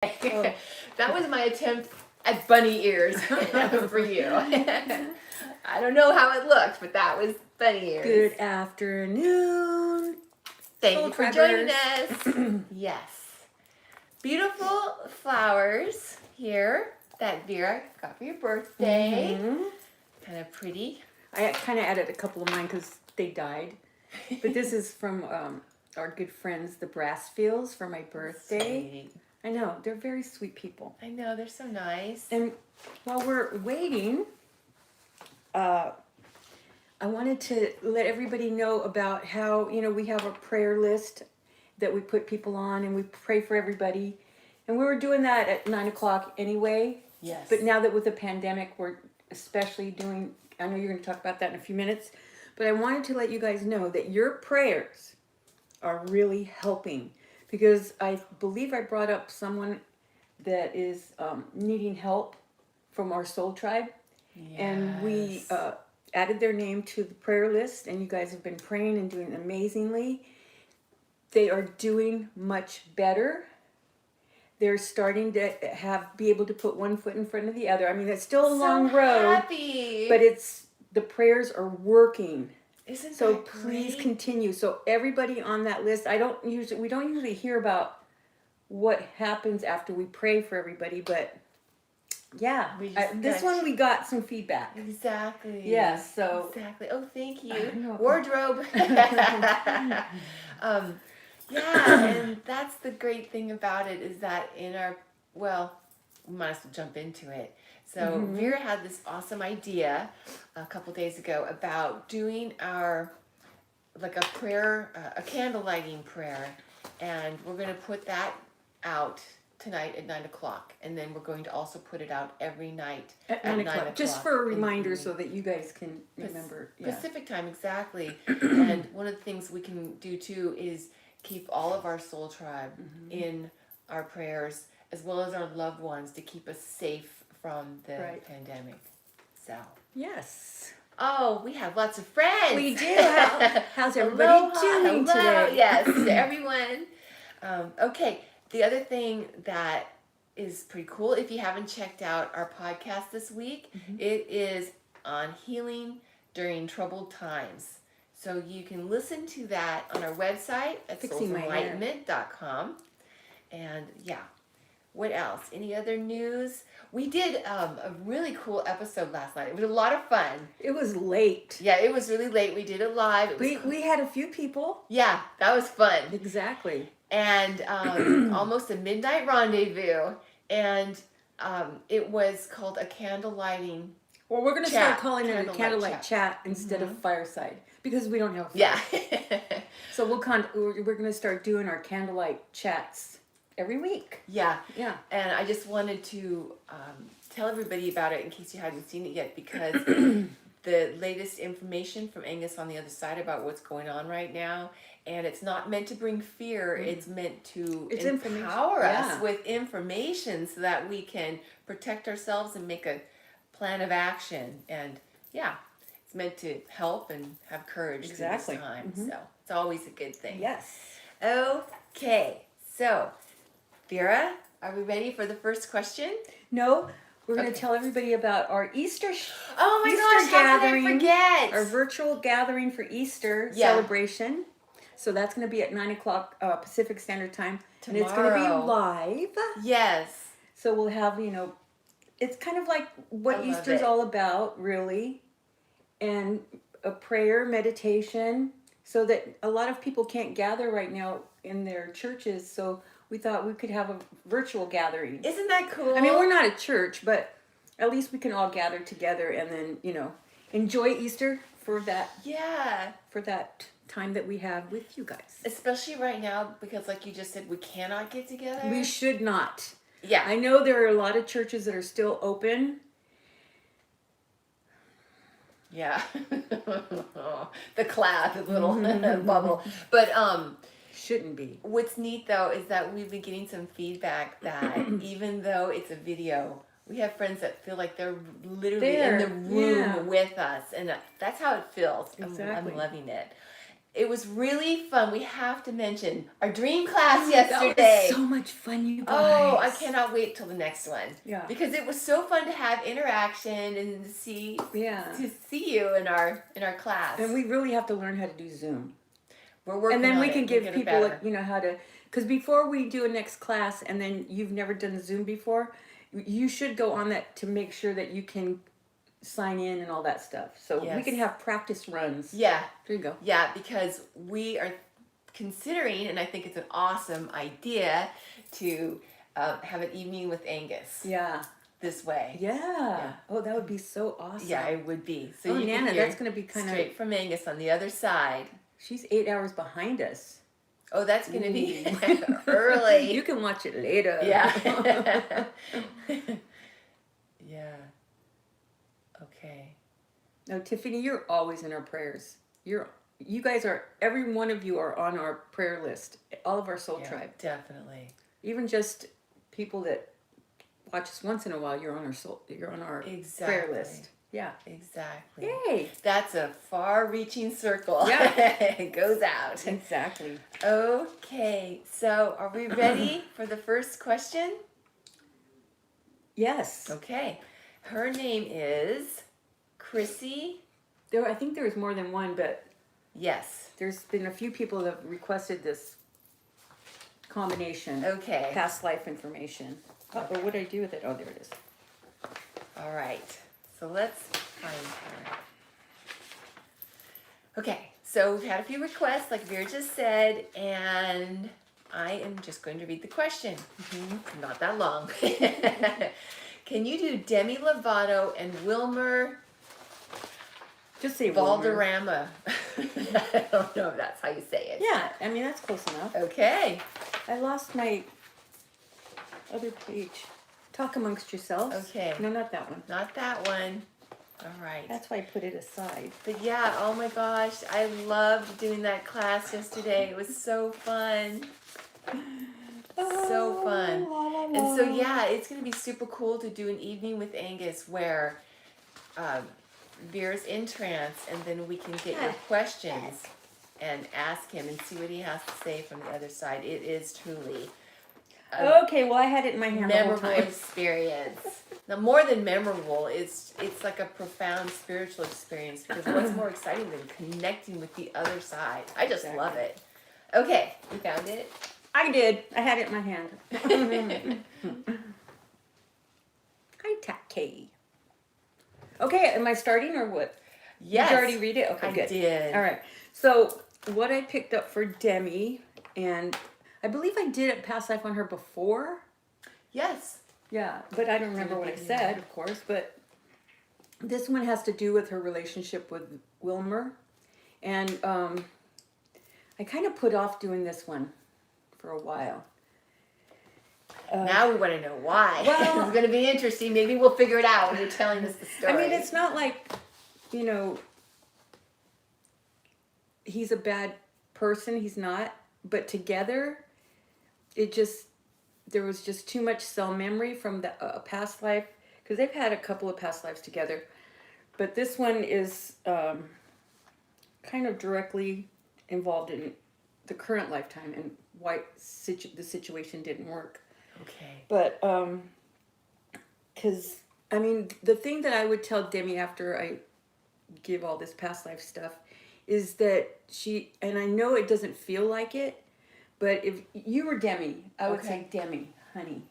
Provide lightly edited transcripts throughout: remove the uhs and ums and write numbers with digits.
Oh. That was my attempt at bunny ears for you. I don't know how it looked, but that was bunny ears. Good afternoon. Thank Soul you for Tribers. joining us. Yes. Beautiful flowers here that Vera got for your birthday. Mm-hmm. Kind of pretty. I kind of added a couple of mine because they died. But this is from our good friends, the Brassfields, for my birthday. Sweet. I know, they're very sweet people. I know, they're so nice. And while we're waiting, I wanted to let everybody know about how, we have a prayer list that we put people on and we pray for everybody. And we were doing that at 9 o'clock anyway. Yes. But now that with the pandemic, we're especially doing, I know you're going to talk about that in a few minutes, but I wanted to let you guys know that your prayers are really helping. Because I believe I brought up someone that is needing help from our soul tribe. Yes. And we added their name to the prayer list, and you guys have been praying and doing amazingly. They are doing much better. They're starting to be able to put one foot in front of the other. I mean, it's still a long road, happy. but the prayers are working. Isn't So that please great? continue. So everybody on that list, we don't usually hear about what happens after we pray for everybody, but yeah, this one we got some feedback. Exactly. Yes, so exactly. Oh, thank you. No. Wardrobe. Yeah, and that's the great thing about it is that we might as well jump into it. So Vera had this awesome idea a couple days ago about doing a prayer, a candle lighting prayer, and we're going to put that out tonight at 9 o'clock, and then we're going to also put it out every night at 9 o'clock, just for a reminder so that you guys can remember. Pacific time, exactly. And one of the things we can do too is keep all of our soul tribe in our prayers, as well as our loved ones, to keep us safe from the pandemic. So yes. Oh, we have lots of friends. We do. How's everybody doing today? Yes, to everyone. Okay, the other thing that is pretty cool, if you haven't checked out our podcast this week, it is on healing during troubled times. So you can listen to that on our website at soulsenlightenment.com. And yeah, what else? Any other news? We did a really cool episode last night. It was a lot of fun. It was late. Yeah, it was really late. We did it live. We had a few people. Yeah, that was fun. Exactly. And almost a midnight rendezvous. And it was called a candle lighting. Well, we're going to start calling it a candlelight chat instead of fireside because we don't have fire. Yeah. So we're going to start doing our candlelight chats every week. Yeah. Yeah. And I just wanted to tell everybody about it in case you hadn't seen it yet, because the latest information from Angus on the other side about what's going on right now, and it's not meant to bring fear, it's meant to empower us with information so that we can protect ourselves and make a plan of action. And yeah, it's meant to help and have courage through this time. So it's always a good thing. Yes. Okay, so Vera, are we ready for the first question? No, we're going to tell everybody about our Easter Oh my gosh, gathering, how could I forget? our virtual gathering for Easter celebration. So that's going to be at 9 o'clock Pacific Standard Time. Tomorrow. And it's going to be live. Yes. So we'll have, it's kind of like what Easter's all about, really. And a prayer, meditation, so that a lot of people can't gather right now in their churches. So we thought we could have a virtual gathering. Isn't that cool? I mean, we're not a church, but at least we can all gather together and then, enjoy Easter for that. Yeah. For that time that we have with you guys. Especially right now, because like you just said, we cannot get together. We should not. Yeah. I know there are a lot of churches that are still open. Yeah. The cloud, the little bubble. But shouldn't be. What's neat though is that we've been getting some feedback that even though it's a video, we have friends that feel like they're literally in the room with us, and that's how it feels. Exactly. I'm loving it. It was really fun. We have to mention our dream class That yesterday. was so much fun, you guys. Oh, I cannot wait till the next one. Yeah. Because it was so fun to have interaction and to see you in our class. And we really have to learn how to do Zoom. We're working on it. And then we it. can We'll give people, you know, how to, because before we do a next class and then you've never done Zoom before, you should go on that to make sure that you can sign in and all that stuff. So we can have practice runs. Yeah. There you go. Yeah, because we are considering, and I think it's an awesome idea, to have an evening with Angus. Yeah. This way. Yeah. Oh, that would be so awesome. Yeah, it would be. So you Nana, that's going to be kind of straight from Angus on the other side. She's 8 hours behind us. Oh, that's going to be early. You can watch it later. Yeah. Yeah. Okay. No, Tiffany, you're always in our prayers. You guys are, every one of you are on our prayer list. All of our soul tribe. Definitely. Even just people that watch us once in a while, you're on our prayer list. Yeah. Exactly. Yay. That's a far-reaching circle. Yeah. It goes out. Exactly. Okay. So, are we ready for the first question? Yes. Okay. Her name is Krisi. I think there was more than one, but yes, there's been a few people that have requested this combination. Okay. Past life information. What did I do with it? Oh, there it is. All right. So let's find her. Okay. So we've had a few requests, like Vera just said, and I am just going to read the question. Not that long. Can you do Demi Lovato and Wilmer? Just say Valderrama. I don't know if that's how you say it. Yeah, I mean, that's close enough. Okay. I lost my other page. Talk amongst yourselves. Okay. No, not that one. Not that one. All right. That's why I put it aside. But yeah, oh my gosh, I loved doing that class yesterday. It was so fun. So fun. And so yeah, it's going to be super cool to do an evening with Angus where Vera's in trance, and then we can get your questions and ask him and see what he has to say from the other side. It is truly okay, well, I had it in my hand memorable the whole time. experience. Now, more than memorable, it's like a profound spiritual experience, because what's more exciting than connecting with the other side? I just love it. Okay, you found it? I did. I had it in my hand. Hi, Taki. Okay, am I starting or what? Yes. Did you already read it? Okay, good. I did. All right. So, what I picked up for Demi, and I believe I did a past life on her before. Yes. Yeah, but I don't remember what I said, of course. But this one has to do with her relationship with Wilmer. And I kind of put off doing this one for a while. Now we want to know why. Well, it's going to be interesting. Maybe we'll figure it out when you're telling us the story. I mean, it's not like, he's a bad person. He's not. But together, there was just too much cell memory from the past life. Because they've had a couple of past lives together. But this one is kind of directly involved in the current lifetime and why the situation didn't work. Okay. But, because, I mean, the thing that I would tell Demi after I give all this past life stuff is that and I know it doesn't feel like it, but if you were Demi, I would say, Demi, honey,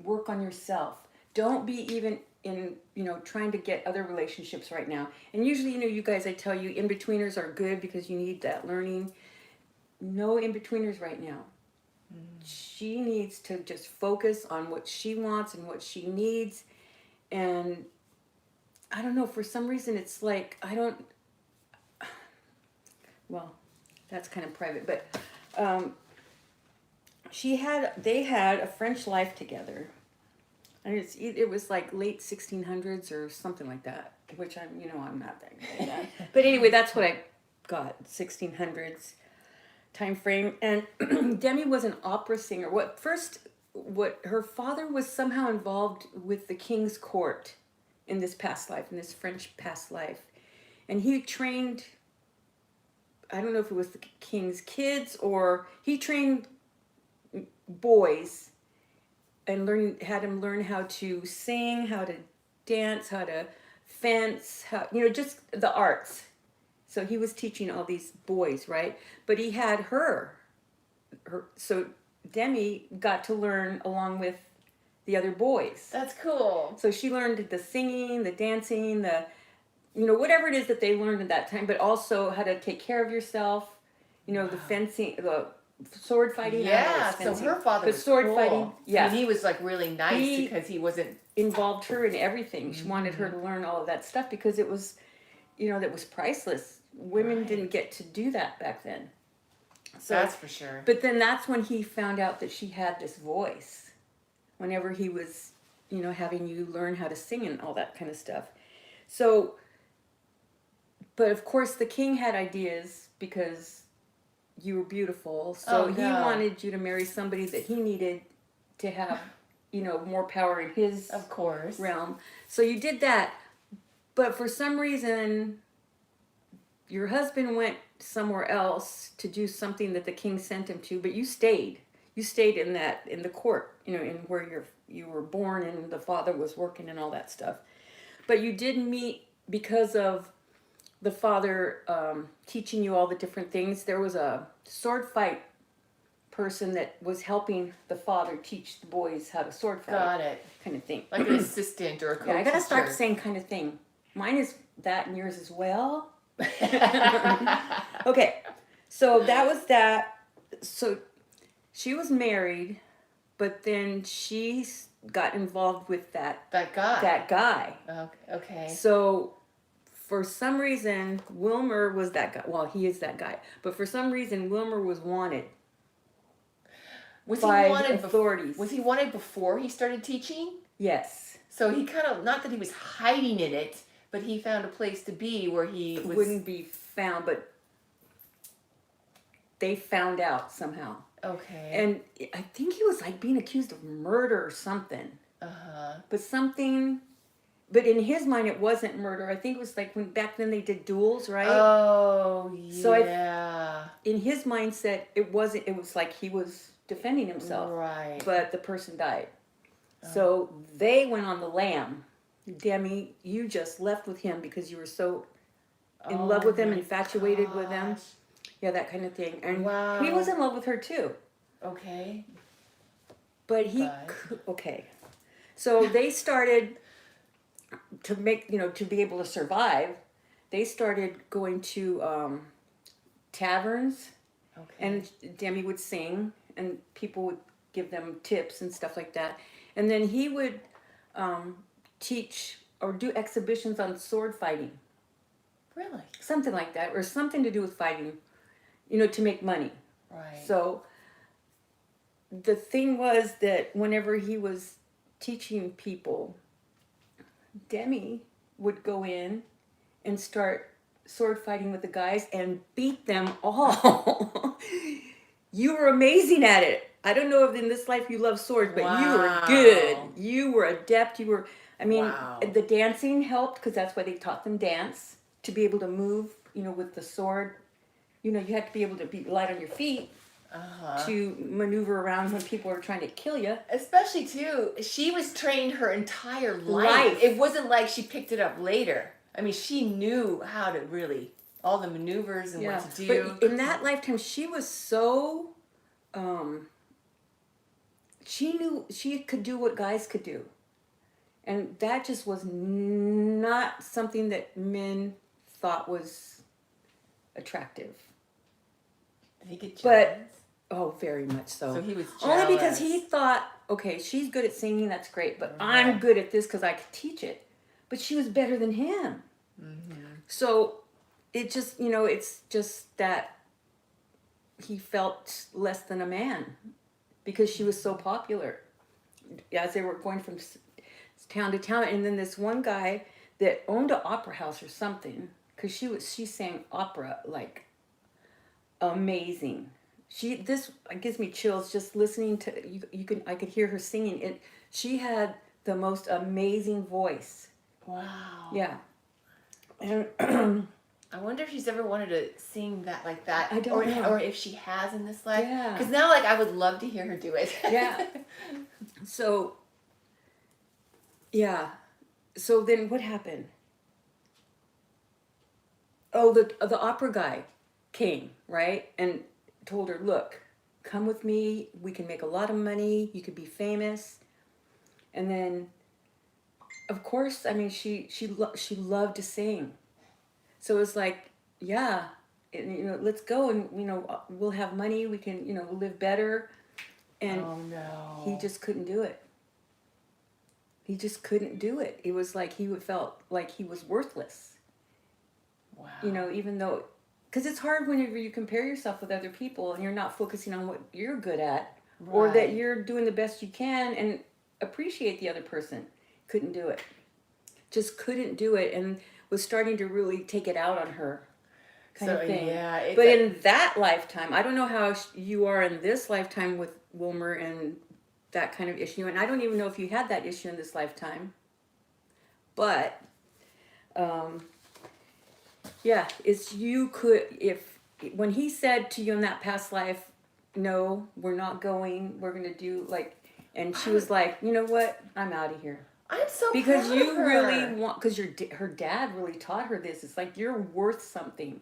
work on yourself. Don't be even in, trying to get other relationships right now. And usually, you guys, I tell you, in-betweeners are good because you need that learning. No in-betweeners right now. She needs to just focus on what she wants and what she needs. And I don't know, for some reason it's like, well, that's kind of private, but they had a French life together. And it was like late 1600s or something like that, which I'm not that good at. But anyway, that's what I got, 1600s. Time frame. And Demi was an opera singer. What her father was somehow involved with the king's court in this past life, in this French past life, and he trained I don't know if it was the king's kids or he trained boys and had him learn how to sing, how to dance, how to fence, just the arts. So he was teaching all these boys, right? But he had so Demi got to learn along with the other boys. That's cool. So she learned the singing, the dancing, whatever it is that they learned at that time, but also how to take care of yourself, the fencing, the sword fighting. Yeah, so her father was sword cool. fighting. Yeah. I mean, he was like really nice because he wasn't... Involved her in everything. She wanted her to learn all of that stuff because it was, that was priceless. Women didn't get to do that back then. So, that's for sure. But then that's when he found out that she had this voice. Whenever he was, having you learn how to sing and all that kind of stuff. So, but of course the king had ideas because you were beautiful. So he wanted you to marry somebody that he needed to have, more power in his of course realm. So you did that. But for some reason, your husband went somewhere else to do something that the king sent him to, but you stayed. You stayed in the court, in where you were born and the father was working and all that stuff. But you did meet because of the father teaching you all the different things. There was a sword fight person that was helping the father teach the boys how to sword fight. Got it. Kind of thing. Like an assistant or a co-teacher. Yeah, I gotta start saying kind of thing. Mine is that and yours as well. Okay, so that was that. So she was married, but then she got involved with that guy. That guy. Okay. So for some reason, Wilmer was that guy. Well, he is that guy. But for some reason, Wilmer was wanted. Was by he wanted authorities? Was he wanted before he started teaching? Yes. So he kind of, not that he was hiding in it, but he found a place to be where he wouldn't be found, but they found out somehow. Okay. And I think he was like being accused of murder or something. But in his mind, it wasn't murder. I think it was like when back then they did duels, right? Oh, yeah. So in his mindset, it wasn't. It was like he was defending himself. Right. But the person died. So they went on the lam. Demi, you just left with him because you were so in love with him, infatuated with him. Yeah, that kind of thing. And he was in love with her too. Okay. But okay. So they started to make, to be able to survive. They started going to taverns. Okay. And Demi would sing and people would give them tips and stuff like that. And then he would teach or do exhibitions on sword fighting. Really? Something like that, or something to do with fighting, to make money. Right. So the thing was that whenever he was teaching people, Demi would go in and start sword fighting with the guys and beat them all. You were amazing at it. I don't know if in this life you love swords, but you were good. You were adept. The dancing helped because that's why they taught them dance, to be able to move, with the sword. You had to be able to be light on your feet to maneuver around when people are trying to kill you. Especially, too, she was trained her entire life. It wasn't like she picked it up later. I mean, she knew how to really, all the maneuvers and what to do. But in that lifetime, she was so, she knew she could do what guys could do. And that just was not something that men thought was attractive. Did he get jealous? Oh, very much so. So he was jealous. Only because he thought, okay, she's good at singing, that's great, but I'm good at this because I could teach it. But she was better than him. Mm-hmm. So it just, it's just that he felt less than a man because she was so popular as they were going from town to town. And then this one guy that owned an opera house or something, because she sang opera like amazing. This gives me chills just listening to I could hear her singing it. She had the most amazing voice. Wow. Yeah. And I wonder if she's ever wanted to sing that like that. I don't know. Or if she has in this life. Yeah. Because now, like, I would love to hear her do it. Yeah. So, yeah. So then what happened? Oh, the opera guy came, right? And told her, look, come with me. We can make a lot of money. You could be famous. And then, of course, I mean, she loved to sing. So it was like, yeah, let's go, and we'll have money. We can live better. And Oh no. he just couldn't do it. He just couldn't do it. It was like he felt like he was worthless. Wow. Even though, because it's hard whenever you compare yourself with other people and you're not focusing on what you're good at, or that you're doing the best you can and appreciate the other person. Couldn't do it. Just couldn't do it, and was starting to really take it out on her. Kind of thing. Yeah. But in that lifetime, I don't know how you are in this lifetime with Wilmer and that kind of issue, and I don't even know if you had that issue in this lifetime. But, yeah, it's when he said to you in that past life, no, we're not going, we're going to do and she was like, you know what, I'm out of here. I'm so because proud you of her. really want, because her dad really taught her this. It's like, you're worth something.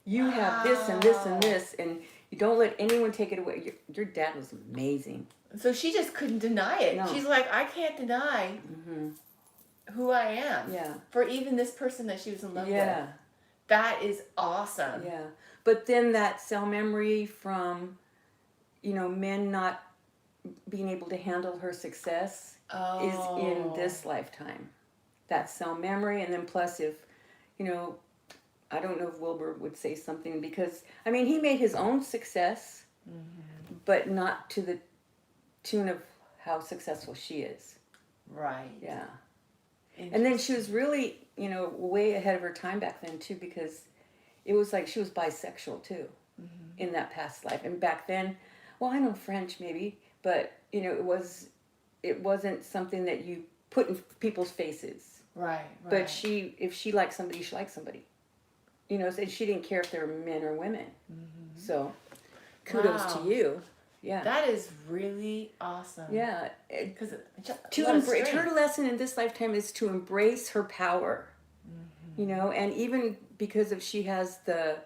You have this and this and this, and you don't let anyone take it away. Your dad was amazing. So she just couldn't deny it. No. She's like, I can't deny who I am. Yeah. For even this person that she was in love with. Yeah. That is awesome. Yeah. But then that cell memory from, men not being able to handle her success is in this lifetime. That cell memory, and then plus if, I don't know if Wilbur would say something, because, I mean, he made his own success, but not to the tune of how successful she is. Right. Yeah. And then she was really, way ahead of her time back then, too, because it was like she was bisexual, too, in that past life. And back then, well, I know French, maybe, but, it wasn't something that you put in people's faces. Right. But if she liked somebody, she liked somebody. So she didn't care if they were men or women. So, kudos to you. Yeah. That is really awesome. Yeah. Because her lesson in this lifetime is to embrace her power. And even because she has the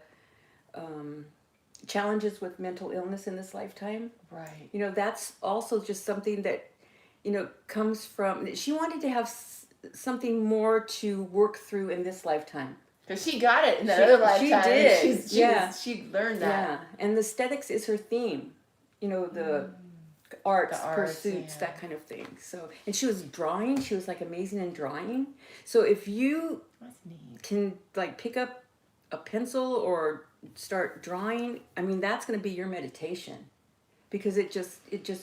challenges with mental illness in this lifetime. Right. That's also just something that, comes from, she wanted to have something more to work through in this lifetime. Because she got it in the other lifetime. She did. She learned that. Yeah. And the aesthetics is her theme. The arts, pursuits, that kind of thing. So, and she was drawing. She was amazing in drawing. So if you can pick up a pencil or start drawing, I mean, that's going to be your meditation, because it just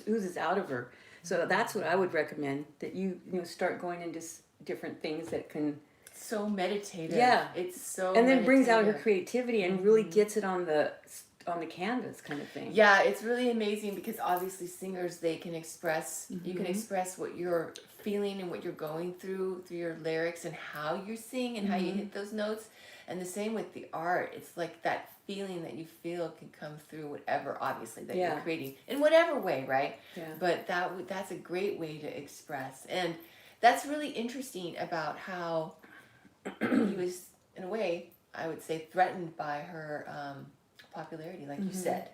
oozes out of her. So that's what I would recommend, that you start going into different things that can. So meditative. Yeah. It's so. And then brings out her creativity and really gets it on the canvas, kind of thing. Yeah, it's really amazing, because obviously singers, they can express, you can express what you're feeling and what you're going through your lyrics and how you sing and how you hit those notes. And the same with the art. It's like that feeling that you feel can come through whatever, obviously, that you're creating in whatever way, right? Yeah. But that's a great way to express. And that's really interesting about how he was, in a way, I would say, threatened by her popularity, like you said.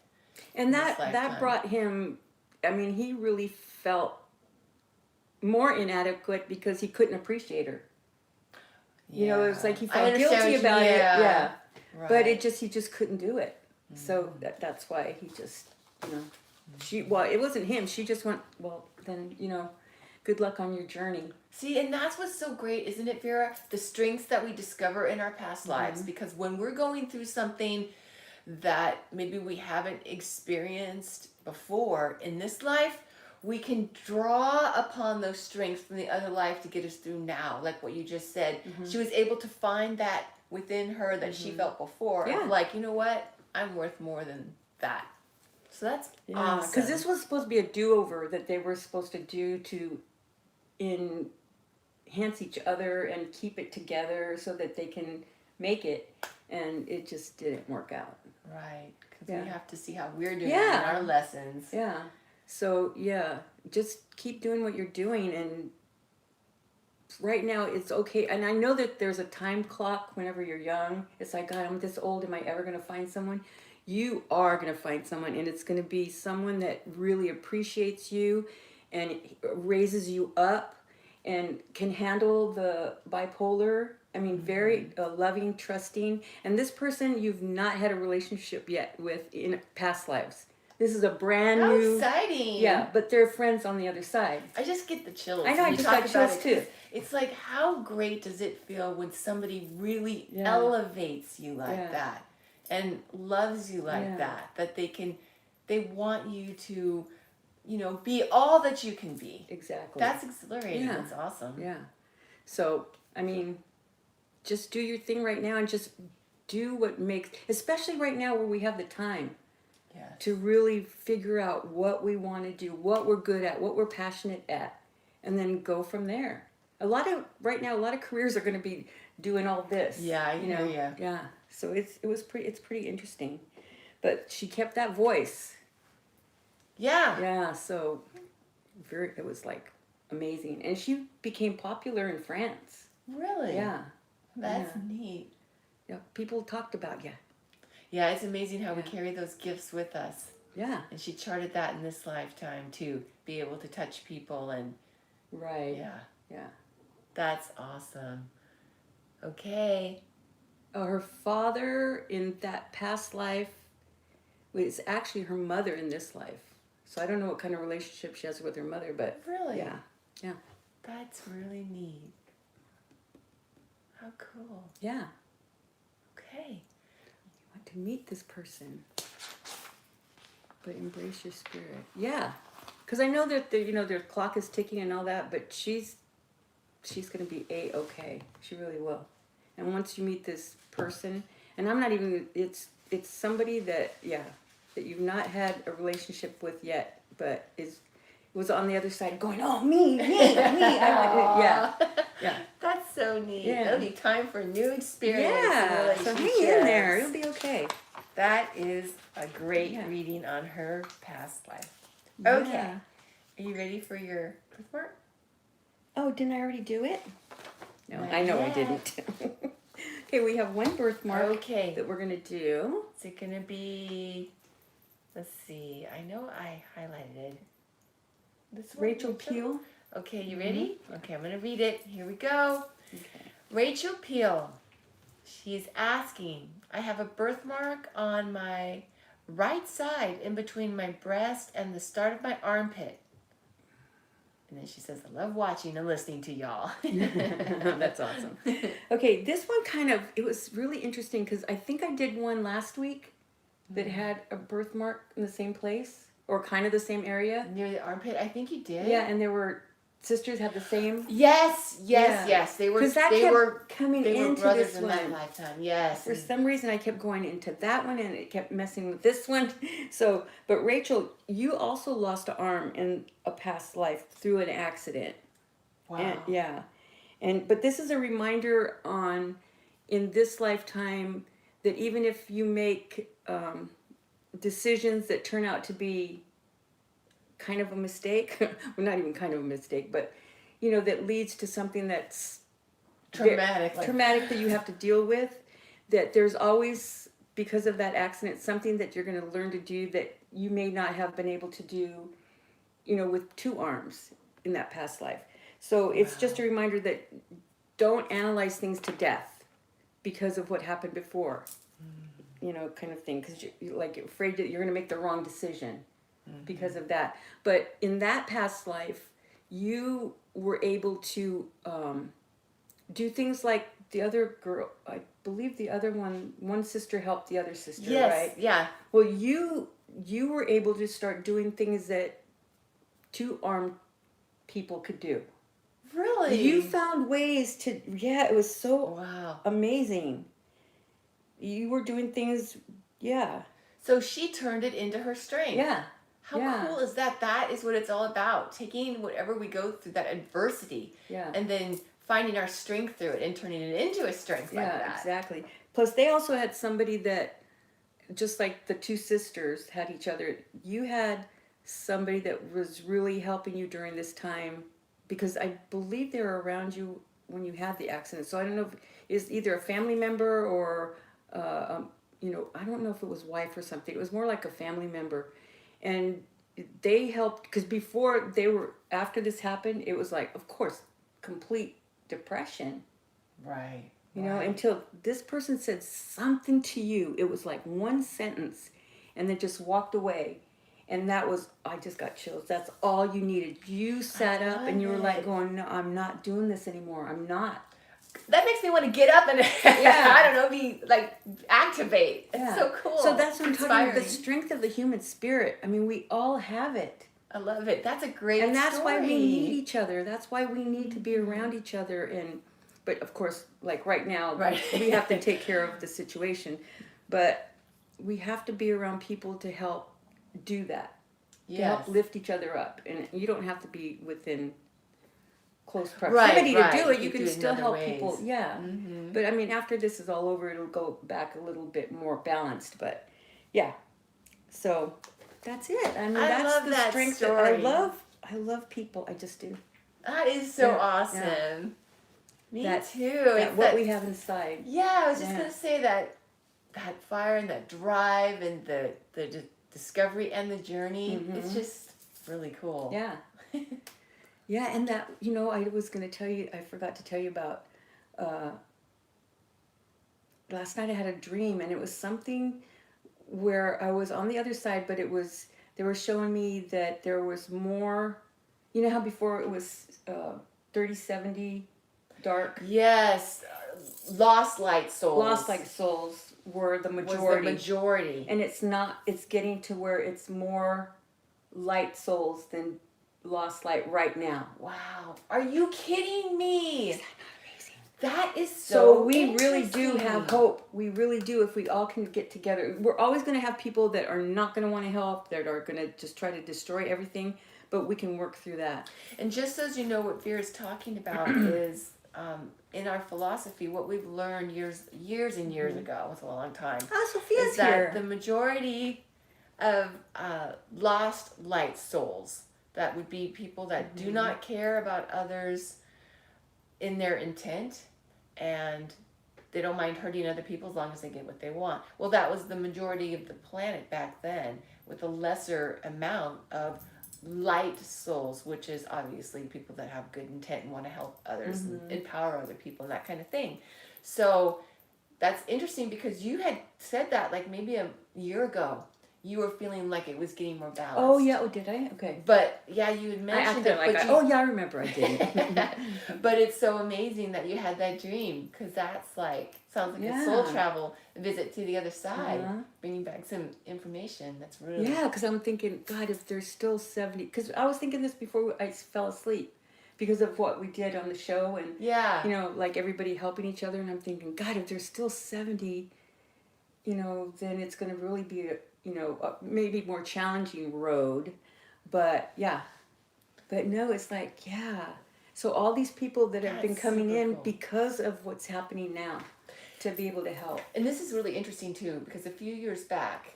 And that brought him, I mean, he really felt more inadequate because he couldn't appreciate her. It was like he felt guilty about it. Yeah. Right. But he just couldn't do it. So that's why he just, it wasn't him. She just went, well, then, good luck on your journey. See, and that's what's so great, isn't it, Vera? The strengths that we discover in our past lives. Because when we're going through something that maybe we haven't experienced before in this life, we can draw upon those strengths from the other life to get us through now. Like what you just said. She was able to find that within her that she felt before. Yeah. Of you know what? I'm worth more than that. So that's awesome. Because this was supposed to be a do-over that they were supposed to do to enhance each other and keep it together so that they can make it. and it just didn't work out. Right. Because Yeah. we have to see how we're doing Yeah. in our lessons. Yeah. So yeah, just keep doing what you're doing, and right now it's okay. And I know that there's a time clock whenever you're young. It's like, God, I'm this old. Am I ever going to find someone? You are going to find someone, and it's going to be someone that really appreciates you and raises you up and can handle the bipolar. I mean, very loving, trusting. And this person you've not had a relationship yet with in past lives. This is a brand How new. exciting. Yeah, but they're friends on the other side. I just get the chills. I know, when I you just talk got about chills it, too. 'cause it's like, how great does it feel when somebody really Yeah. elevates you like Yeah. that and loves you like Yeah. that they want you to, be all that you can be. Exactly. That's exhilarating. Yeah. That's awesome. Yeah. So, I mean, just do your thing right now and just do what makes, especially right now where we have the time Yes. to really figure out what we want to do, what we're good at, what we're passionate at, and then go from there. Right now, a lot of careers are going to be doing all this. Yeah, I hear ya. Yeah. So it's pretty interesting. But she kept that voice. Yeah. Yeah, so it was like amazing. And she became popular in France. Really? Yeah. That's Yeah. neat. Yeah, people talked about you. Yeah, it's amazing how we Yeah. carry those gifts with us. Yeah. And she charted that in this lifetime too. Be able to touch people and Right. yeah. Yeah. That's awesome. Okay. Her father in that past life was actually her mother in this life. So I don't know what kind of relationship she has with her mother, but Really? yeah. Yeah. That's really neat. How cool. Yeah. Okay. You want to meet this person, but embrace your spirit. Yeah. Because I know that their clock is ticking and all that, but she's going to be A-okay. She really will. And once you meet this person, and I'm not even, it's somebody that you've not had a relationship with yet, but was on the other side going, oh, me. Yeah. That's so neat. Yeah. It'll be time for new experience. Yeah. And So hang in there. It'll be okay. That is a great Yeah. reading on her past life. Okay. Yeah. Are you ready for your birthmark? Oh, didn't I already do it? No, Not I know I yet. didn't. Okay, we have one birthmark Okay. that we're going to do. Is it going to be, let's see, I know I highlighted this one. Rachel Peel. Okay, you ready? Mhm. Okay, I'm going to read it. Here we go. Okay. Rachel Peel. She's asking, I have a birthmark on my right side in between my breast and the start of my armpit. And then she says, I love watching and listening to y'all. That's awesome. Okay, this one it was really interesting because I think I did one last week that had a birthmark in the same place or kind of the same area. Near the armpit, I think you did. Yeah, and there were sisters had the same. Yes. Yeah. They were. 'Cause that they kept were coming They were into brothers this in my one. lifetime. Yes. For some reason, I kept going into that one, and it kept messing with this one. So, but Rachel, you also lost an arm in a past life through an accident. Wow. And, yeah, but this is a reminder in this lifetime that even if you make decisions that turn out to be kind of a mistake, well, not even kind of a mistake, but that leads to something that's Traumatic. traumatic that you have to deal with, that there's always, because of that accident, something that you're going to learn to do that you may not have been able to do, with two arms in that past life. So it's just a reminder that don't analyze things to death because of what happened before, kind of thing, because you're like afraid that you're going to make the wrong decision because of that. But in that past life, you were able to do things like the other girl, I believe the other one sister helped the other sister, Yes. right? Yeah. Well, you were able to start doing things that two-armed people could do. Really. You found ways to, it was so Wow. amazing. You were doing things, So she turned it into her strength. yeah. How Yeah. cool is that? That is what it's all about. Taking whatever we go through, that adversity, Yeah. and then finding our strength through it and turning it into a strength like that. Exactly. Plus, they also had somebody that, just like the two sisters had each other, you had somebody that was really helping you during this time, because I believe they were around you when you had the accident. So I don't know if it's either a family member or, I don't know if it was wife or something. It was more like a family member. And they helped, because before after this happened, it was like, of course, complete depression. Right. Until this person said something to you. It was like one sentence, and then just walked away. And that was, I just got chills. That's all you needed. You sat up and you were like going, no, I'm not doing this anymore. I'm not. That makes me want to get up and, I don't know, be like, activate. It's so cool. So that's what I'm talking about, the strength of the human spirit. I mean, we all have it. I love it. That's a great And that's story. why we need each other. That's why we need to be around each other. But of course, like right now, we have to take care of the situation. But we have to be around people to help do that. To help lift each other up. And you don't have to be within close proximity to do it. You can still help people. Yeah. Mm-hmm. But I mean, after this is all over, it'll go back a little bit more balanced. But yeah. So that's it. I mean, that's the strength story. I love people. I just do. That is so awesome. Yeah. Me too. What we have inside. Yeah, I was just gonna say that fire and that drive and the discovery and the journey. Mm-hmm. It's just really cool. Yeah. Yeah, and that, I was gonna tell you, I forgot to tell you about last night I had a dream, and it was something where I was on the other side, but they were showing me that there was more, how before it was 30/70 dark? Yes, lost light souls. Lost light souls were the majority. And it's getting to where it's more light souls than lost light right now. Wow. Are you kidding me? Is that not amazing? That is so we really do have hope. We really do, if we all can get together. We're always going to have people that are not going to want to help, that are going to just try to destroy everything, but we can work through that. And just so you know, what Vera's talking about is in our philosophy, what we've learned years and years ago, it's a long time, Sophia's is that here. the majority of lost light souls, that would be people that do not care about others in their intent, and they don't mind hurting other people as long as they get what they want. Well, that was the majority of the planet back then, with a lesser amount of light souls, which is obviously people that have good intent and want to help others and empower other people and that kind of thing. So that's interesting, because you had said that like maybe a year ago. You were feeling like it was getting more balanced. Oh, yeah. Oh, did I? Okay. But, yeah, you had mentioned it. I remember I did. But it's so amazing that you had that dream, because that's like, sounds like a soul travel visit to the other side, bringing back some information. That's really... Yeah, because I'm thinking, God, if there's still 70... Because I was thinking this before I fell asleep, because of what we did on the show, and, like everybody helping each other, and I'm thinking, God, if there's still 70, then it's going to really be maybe more challenging road, but no, it's like, so all these people that have been coming in because of what's happening now, to be able to help. And this is really interesting too, because a few years back,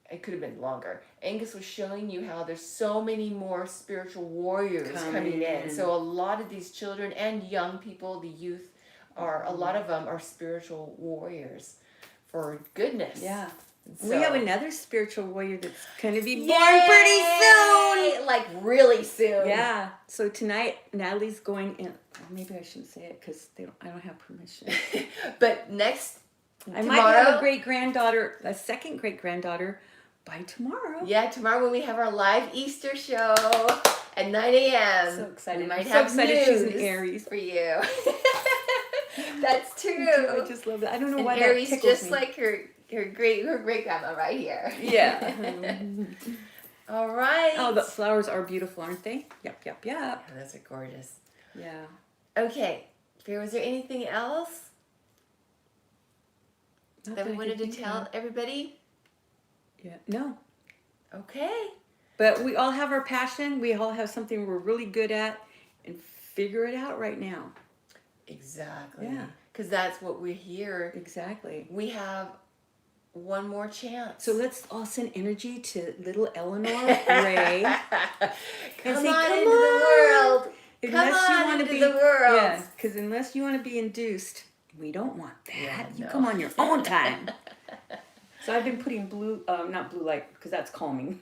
it could have been longer, Angus was showing you how there's so many more spiritual warriors coming in. So a lot of these children and young people, the youth, a lot of them are spiritual warriors for goodness. Yeah. So, we have another spiritual warrior that's going to be born pretty soon. Like really soon. Yeah. So tonight, Natalie's going in. Maybe I shouldn't say it because I don't have permission. But I might have a great-granddaughter, a second great-granddaughter by tomorrow. Yeah, tomorrow when we have our live Easter show at 9 a.m. So excited. We might have excited she's an Aries. For you. That's true. I just love that. I don't know why Aries that tickles just me. Like her great grandma right here. Yeah. All right. Oh, the flowers are beautiful, aren't they? Yep. Yeah, those are gorgeous. Yeah. Okay. Vera, was there anything else that we wanted to tell everybody? Yeah. No. Okay. But we all have our passion. We all have something we're really good at, and figure it out right now. Exactly. Yeah. Because that's what we're here. Exactly. We have one more chance. So let's all send energy to little Eleanor Ray. Come say, on "Come into on." the world. Unless Come you on want to into be, the world. yeah, because unless you want to be induced, we don't want that. Yeah, You no. come on your own time. So I've been putting not blue light, because that's calming.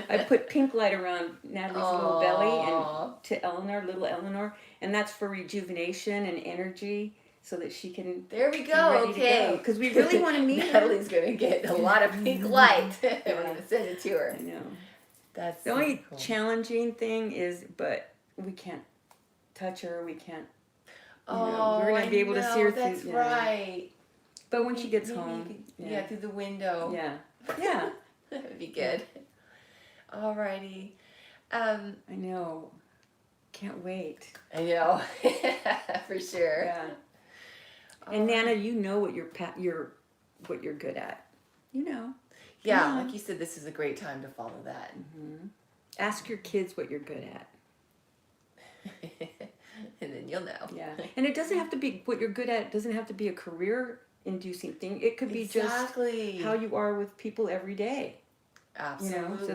I put pink light around Natalie's little belly and to Eleanor, little Eleanor, and that's for rejuvenation and energy, so that she can. There we be go. ready Okay. Because we really want to meet her. Natalie's gonna get a lot of pink light. We're gonna send it to her. I know. That's The only cool. challenging thing is, but we can't touch her. We can't. Oh, we're gonna be able to see her that's through. right. But when she gets Maybe home, you could, through the window. yeah, yeah, That would be good. Alrighty. I know. Can't wait. I know. For sure. Yeah. And Nana, you know what what you're good at. You know. Yeah, Come on. like you said, this is a great time to follow that. Mm-hmm. Ask your kids what you're good at. And then you'll know. Yeah. And it doesn't have to be what you're good at. It doesn't have to be a career-inducing thing. It could be Exactly. just how you are with people every day. Absolutely. So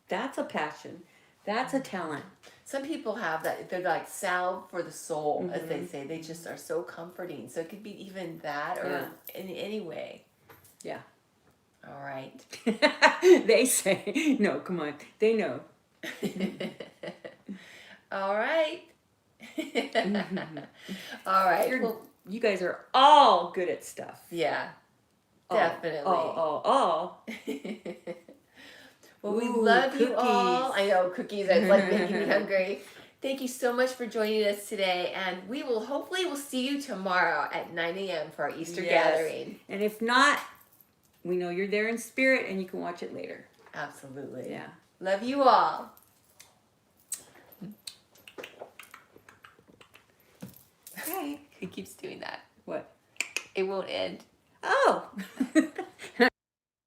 that's a passion. That's a talent. Some people have that. They're like salve for the soul, as they Mm-hmm. say. They just are so comforting. So it could be even that, or in any way. Yeah. All right. They say, no, come on. They know. All right. All right. Well, You guys are all good at stuff. yeah. All, Definitely. All. Well, we Ooh, love you cookies. all. I know, cookies. It's like making me hungry. Thank you so much for joining us today, and we will hopefully we'll see you tomorrow at 9 a.m. for our Easter gathering. And if not, we know you're there in spirit, and you can watch it later. Absolutely. Yeah. Love you all. Okay. He keeps doing that. What? It won't end. Oh.